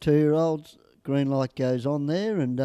2-year-olds. Green light goes on there, and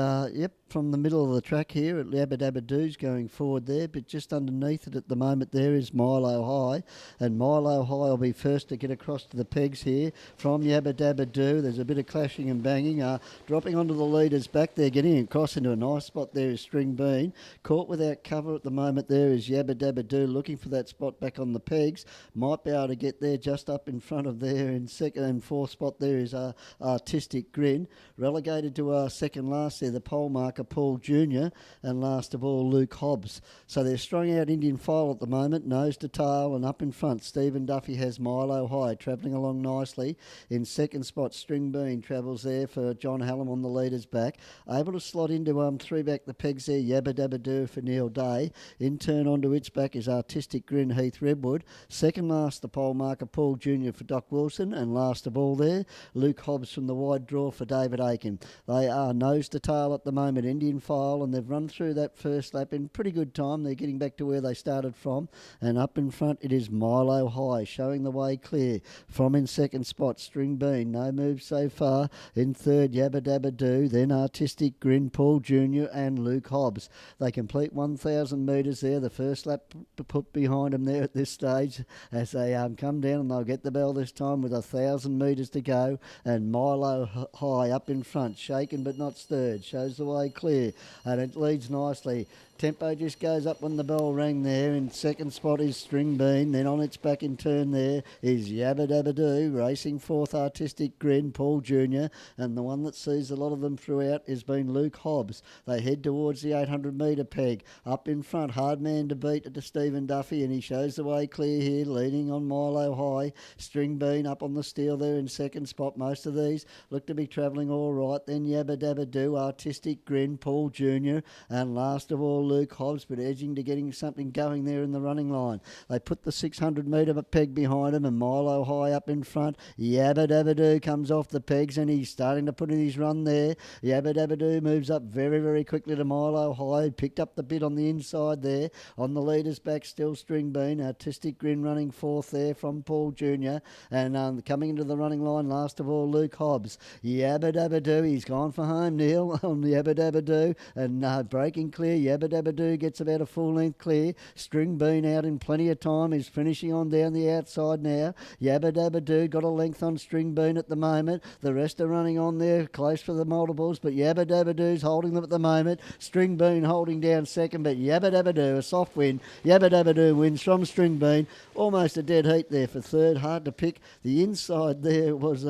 from the middle of the track here at Yabba Dabba Doo's going forward there, but just underneath it at the moment there is Milo High, and Milo High will be first to get across to the pegs here from Yabba Dabba Doo. There's a bit of clashing and banging, dropping onto the leaders back there, getting across into a nice spot there is String Bean. Caught without cover at the moment there is Yabba Dabba Doo, looking for that spot back on the pegs. Might be able to get there just up in front of there in second and fourth spot there is Artistic Grin. Relegated to our second last there, the pole marker Paul Jr. and last of all Luke Hobbs. So they're strung out Indian File at the moment, nose to tail, and up in front Stephen Duffy has Milo High travelling along nicely. In second spot String Bean travels there for John Hallam on the leader's back. Able to slot into three back the pegs there, Yabba Dabba Doo for Neil Day. In turn onto its back is Artistic Grin Heath Redwood. Second last the pole marker Paul Jr. for Doc Wilson, and last of all there Luke Hobbs from the wide draw for David Aiken. They are nose to tail at the moment, Indian File, and they've run through that first lap in pretty good time. They're getting back to where they started from, and up in front it is Milo High showing the way clear. From in second spot String Bean, no moves so far. In third Yabba Dabba Doo, then Artistic Grin, Paul Jr. and Luke Hobbs. They complete 1,000 metres there, the first lap put behind them there at this stage as they come down, and they'll get the bell this time with 1,000 metres to go, and Milo High up in front, shaken but not stirred, shows the way clear, and it leads nicely. Tempo just goes up when the bell rang there. In second spot is String Bean. Then on its back in turn there is Yabba Dabba Doo. Racing fourth Artistic Grin, Paul Jr. And the one that sees a lot of them throughout has been Luke Hobbs. They head towards the 800 metre peg. Up in front, hard man to beat to Stephen Duffy, and he shows the way clear here, leading on Milo High. String Bean up on the steel there in second spot. Most of these look to be travelling all right. Then Yabba Dabba Doo, Artistic Grin, Paul Jr. And last of all Luke Hobbs, but edging to getting something going there in the running line. They put the 600 metre peg behind him, and Milo High up in front. Yabba Dabba Doo comes off the pegs, and he's starting to put in his run there. Yabba Dabba Doo moves up very, very quickly to Milo High. Picked up the bit on the inside there. On the leader's back, still String Bean. Artistic Grin running fourth there from Paul Jr. And coming into the running line, last of all, Luke Hobbs. Yabba Dabba Doo, he's gone for home, Neil, on the Yabba Dabba Doo, and breaking clear. Yabba Dabba Doo gets about a full length clear. String Bean out in plenty of time, is finishing on down the outside now. Yabba Dabba Doo got a length on String Bean at the moment. The rest are running on there close for the multiples, but Yabba Dabba Doo's holding them at the moment. String Bean holding down second, but Yabba Dabba Doo, a soft win. Yabba Dabba Doo wins from String Bean. Almost a dead heat there for third, hard to pick. The inside there was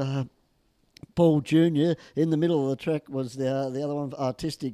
Paul Jr. In the middle of the track was the other one, Artistic